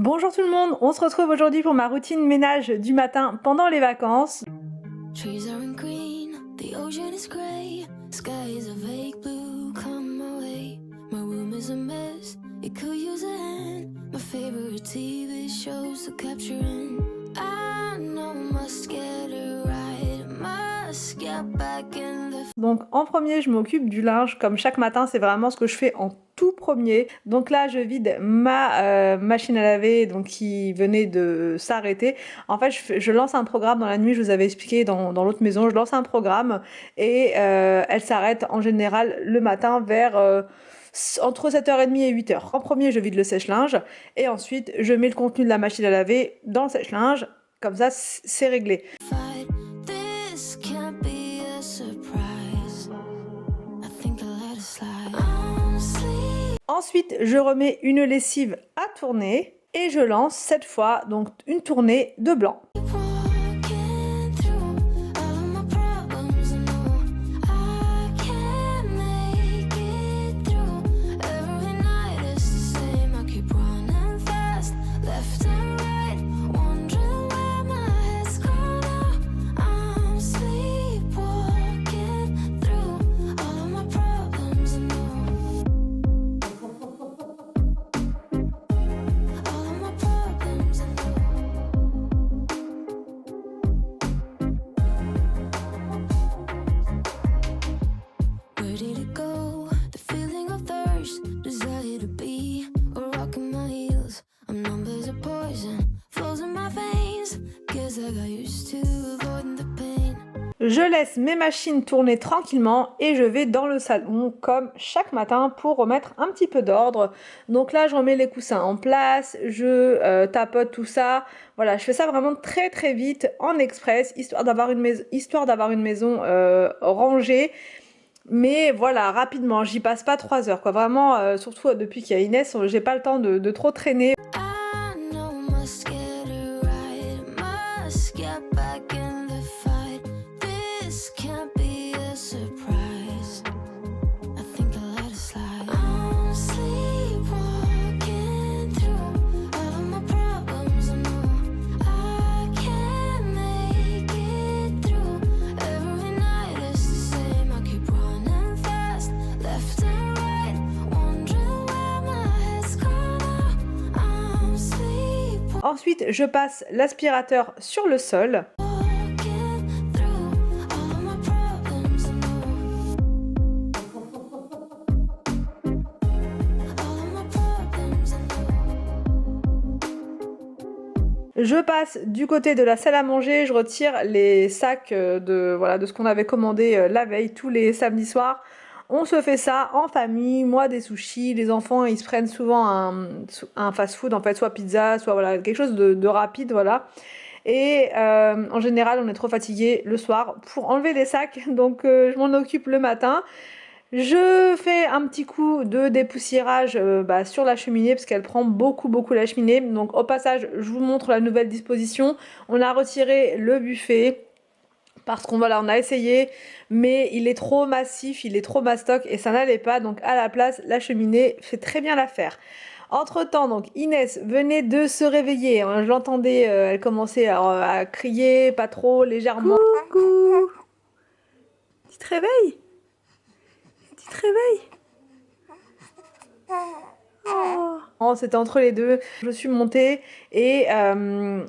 Bonjour tout le monde, on se retrouve aujourd'hui pour ma routine ménage du matin pendant les vacances. Trees aren't green, the ocean is grey, sky is a vague blue, come my way. My room is a mess, it could use a hand. My favorite TV shows to capture in. I know I must get it right, must get back in the... Donc en premier, je m'occupe du linge, comme chaque matin, c'est vraiment ce que je fais en tout premier. Donc là, je vide ma machine à laver donc qui venait de s'arrêter. En fait, je lance un programme dans la nuit, je vous avais expliqué dans l'autre maison, je lance un programme et elle s'arrête en général le matin vers... entre 7h30 et 8h. En premier, je vide le sèche-linge et ensuite, je mets le contenu de la machine à laver dans le sèche-linge. Comme ça, c'est réglé. fight. This can't be a surprise. I think I'll let it slide. I'm sleeping. Ensuite, je remets une lessive à tourner et je lance cette fois donc une tournée de blanc. Walking through all of my problems, I know I can't make it through. Every night is the same. I keep running fast, left and right, wondering where my head's gone now. I'm sleepwalking through all of my problems, I know. All of my problems, I know. Where did it go? The feeling of thirst, desire to be a rock in my heels. I'm numb as a poison, flows in my veins. Guess I got used to avoiding the pain. Je laisse mes machines tourner tranquillement et je vais dans le salon comme chaque matin pour remettre un petit peu d'ordre. Donc là, je remets les coussins en place, je tapote tout ça. Voilà, je fais ça vraiment très très vite en express, histoire d'avoir une maison rangée. Mais voilà, rapidement, j'y passe pas 3 heures, quoi. Vraiment, surtout depuis qu'il y a Inès, j'ai pas le temps de trop traîner. I know I must get it right, must get back in the fight. This can't be a surprise. I think I'll let it slide. I'm sleepwalking through all of my problems, I know I can't make it through. Every night is the same. I keep running fast, left and right, wondering where my head's gone now. I'm sleepwalking Ensuite, je passe l'aspirateur sur le sol. through all of my problems, I know. All of my problems, I know. Je passe du côté de la salle à manger, je retire les sacs de ce qu'on avait commandé la veille, tous les samedis soirs. On se fait ça en famille, moi des sushis, les enfants ils se prennent souvent un fast-food en fait, soit pizza, soit voilà, quelque chose de rapide, voilà. Et en général on est trop fatigué le soir pour enlever les sacs, donc je m'en occupe le matin. Je fais un petit coup de dépoussiérage sur la cheminée parce qu'elle prend beaucoup la cheminée. Donc au passage, je vous montre la nouvelle disposition. On a retiré le buffet parce qu'on voilà, on a essayé, mais il est trop massif, il est trop mastoc et ça n'allait pas. Donc à la place, la cheminée fait très bien l'affaire. Entre temps, donc Inès venait de se réveiller. Hein, je l'entendais, elle commençait à crier, pas trop, légèrement. Coucou, tu te réveilles? Tu te réveilles? Oh, c'était entre les deux. Je suis montée et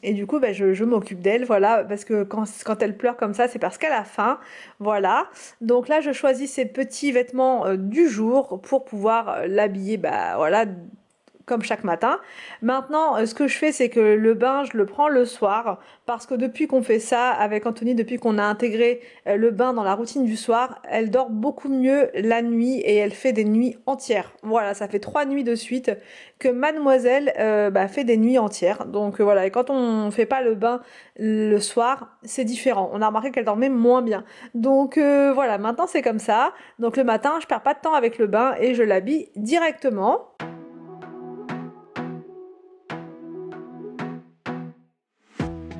du coup je m'occupe d'elle, voilà, parce que quand elle pleure comme ça, c'est parce qu'elle a faim, voilà. Donc là, je choisis ses petits vêtements du jour pour pouvoir l'habiller, voilà, comme chaque matin. Maintenant, ce que je fais, c'est que le bain, je le prends le soir, parce que depuis qu'on fait ça avec Anthony, depuis qu'on a intégré le bain dans la routine du soir, elle dort beaucoup mieux la nuit et elle fait des nuits entières. Voilà, ça fait 3 nuits de suite que mademoiselle fait des nuits entières. Donc voilà, et quand on fait pas le bain le soir, c'est différent. On a remarqué qu'elle dormait moins bien. Donc voilà, maintenant c'est comme ça. Donc le matin, je perds pas de temps avec le bain et je l'habille directement.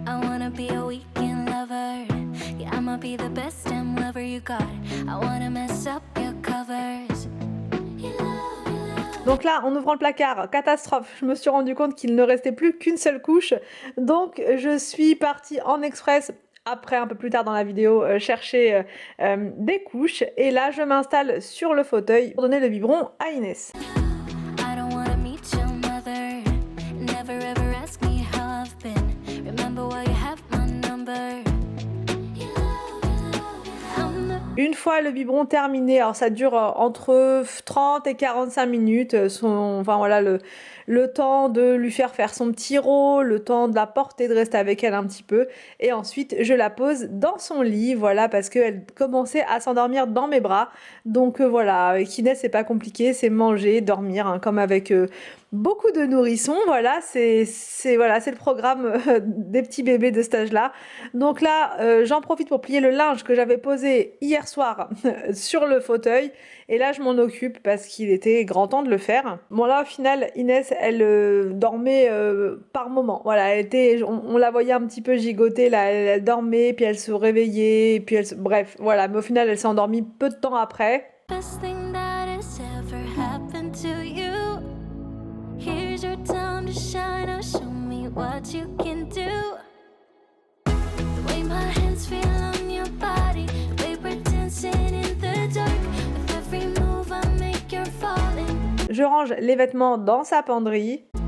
I wanna be a weekend lover. Yeah, I'ma be the best damn lover you got. I wanna mess up your covers. You love, Donc là, en ouvrant le placard, catastrophe, je me suis rendu compte qu'il ne restait plus qu'une seule couche. Donc je suis partie en express après, un peu plus tard dans la vidéo, chercher des couches. Et là, je m'installe sur le fauteuil pour donner le biberon à Inès. I don't wanna meet your mother. Never ever ask me how I've been. Remember why you have my number. Une fois le biberon terminé, alors ça dure entre 30 et 45 minutes, enfin voilà, le temps de lui faire son petit rôle, le temps de la porter, de rester avec elle un petit peu, et ensuite je la pose dans son lit, voilà, parce qu'elle commençait à s'endormir dans mes bras, donc voilà, avec Inès c'est pas compliqué, c'est manger, dormir, hein, comme avec beaucoup de nourrissons, voilà, voilà, c'est le programme des petits bébés de cet âge-là. Donc là, j'en profite pour plier le linge que j'avais posé hier soir sur le fauteuil, et là je m'en occupe parce qu'il était grand temps de le faire. Bon là au final Inès elle dormait par moment, voilà, on la voyait un petit peu gigoter là, elle dormait puis elle se réveillait puis bref voilà, mais au final elle s'est endormie peu de temps après. Best thing that has ever happened to you. Here's your time to shine. Now show me what you can do. The way my hands feel on your body, the way we're dancing in the dark. With every move I make, you're falling. Je range les vêtements dans sa penderie. The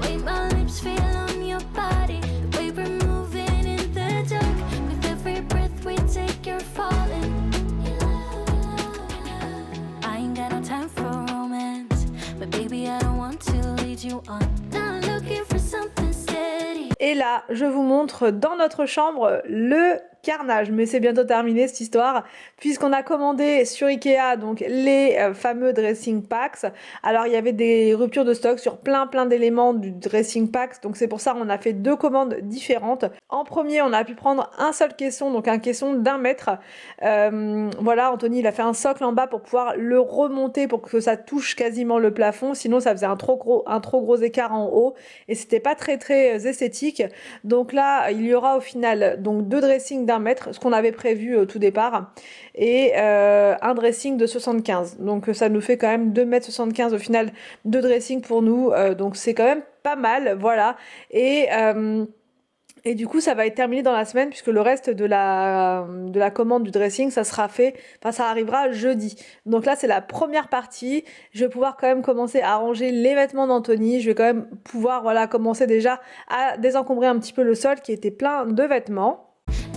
way my lips feel on your body, the way we're moving in the dark. With every breath we take, you're falling. I ain't got no time for romance, but baby I don't want to lead you on. Not looking for something steady. Et là, je vous montre dans notre chambre le carnage, mais c'est bientôt terminé cette histoire puisqu'on a commandé sur Ikea donc les fameux dressing packs. Alors il y avait des ruptures de stock sur plein d'éléments du dressing packs, donc c'est pour ça qu'on a fait deux commandes différentes. En premier on a pu prendre un seul caisson, donc un caisson d'1 mètre. Voilà, Anthony il a fait un socle en bas pour pouvoir le remonter pour que ça touche quasiment le plafond, sinon ça faisait un trop gros écart en haut et c'était pas très esthétique. Donc là il y aura au final donc deux dressings d'1 mètre, ce qu'on avait prévu au tout départ, et un dressing de 75. Donc ça nous fait quand même 2,75 m au final de dressing pour nous, donc c'est quand même pas mal, voilà. Et du coup, ça va être terminé dans la semaine puisque le reste de la commande du dressing, ça sera fait, enfin ça arrivera jeudi. Donc là, c'est la première partie. Je vais pouvoir quand même commencer à ranger les vêtements d'Anthony. Je vais quand même pouvoir, voilà, commencer déjà à désencombrer un petit peu le sol qui était plein de vêtements.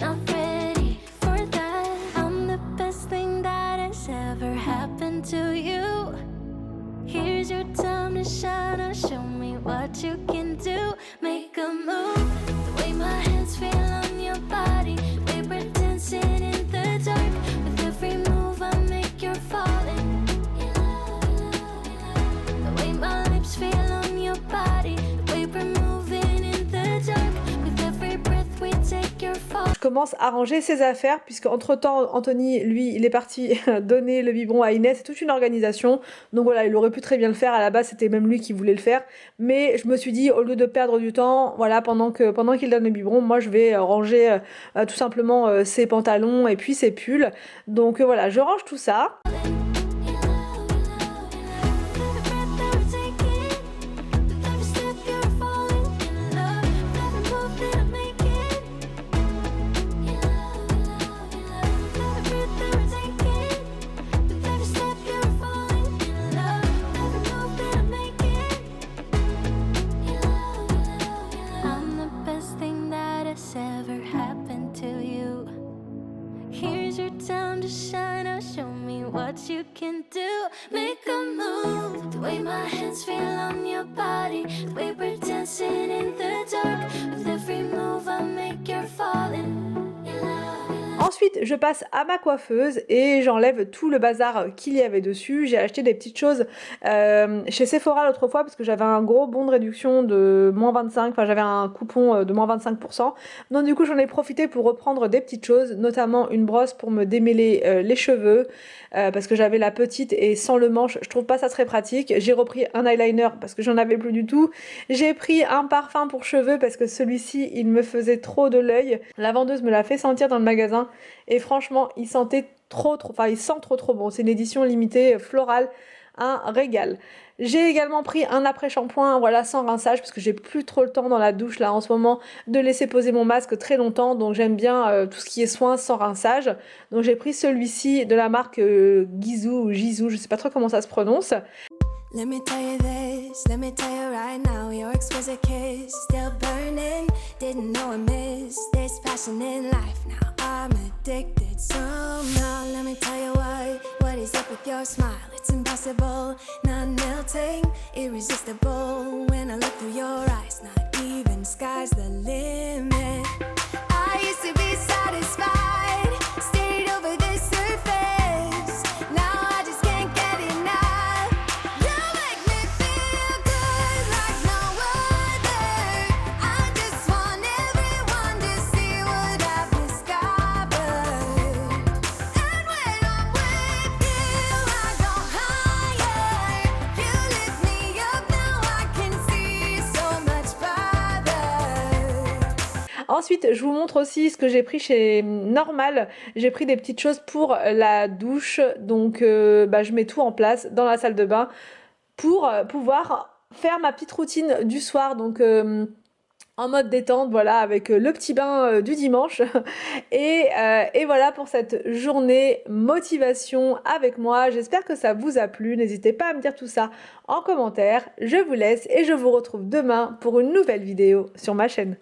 Not ready for that. I'm the best thing that has ever happened to you. Here's your time to shine. Now show me what you can do. Make a move. The way my hands feel on your body. The way we're dancing in the dark. With every move I make, you're falling. The way my lips feel on your body. The way we're moving in the dark. With every breath we take, you're falling. Je commence à ranger ses affaires puisque entre temps Anthony lui il est parti donner le biberon à Inès, c'est toute une organisation, donc voilà il aurait pu très bien le faire, à la base c'était même lui qui voulait le faire, mais je me suis dit au lieu de perdre du temps, voilà, pendant qu'il donne le biberon, moi je vais ranger tout simplement ses pantalons et puis ses pulls, donc voilà, je range tout ça. What you can do, make a move. The way my hands feel on your body, the way we're dancing in the dark. With every move I make, you're falling. Ensuite, je passe à ma coiffeuse et j'enlève tout le bazar qu'il y avait dessus. J'ai acheté des petites choses chez Sephora l'autre fois parce que j'avais un gros bon de réduction de -25, enfin j'avais un coupon de -25%. Donc du coup j'en ai profité pour reprendre des petites choses, notamment une brosse pour me démêler les cheveux parce que j'avais la petite et sans le manche, je trouve pas ça très pratique. J'ai repris un eyeliner parce que j'en avais plus du tout. J'ai pris un parfum pour cheveux parce que celui-ci il me faisait trop de l'œil. La vendeuse me l'a fait sentir dans le magasin et franchement il sentait enfin il sent trop bon. C'est une édition limitée florale, un régal. J'ai également pris un après-shampoing, voilà, sans rinçage, parce que j'ai plus trop le temps dans la douche là en ce moment de laisser poser mon masque très longtemps, donc j'aime bien tout ce qui est soin sans rinçage. Donc j'ai pris celui-ci de la marque Gisou ou Gisou, je sais pas trop comment ça se prononce. Let me tell you this, let me tell you right now, your exquisite kiss still burning. Didn't know I missed this passion in life. Now I'm addicted somehow. Let me tell you what is up with your smile? It's impossible, not melting, irresistible. When I look through your eyes, not even sky's the limit. I used to be satisfied, stayed over the surface. Now I just can't get enough. You make me feel good like no other. I just want everyone to see what I've discovered. And when I'm with you, I go higher. You lift me up, now I can see so much farther. Ensuite, je vous montre aussi ce que j'ai pris chez Normal. J'ai pris des petites choses pour la douche, donc je mets tout en place dans la salle de bain pour pouvoir faire ma petite routine du soir, donc en mode détente, voilà, avec le petit bain du dimanche. Et voilà pour cette journée motivation avec moi. J'espère que ça vous a plu. N'hésitez pas à me dire tout ça en commentaire. Je vous laisse et je vous retrouve demain pour une nouvelle vidéo sur ma chaîne.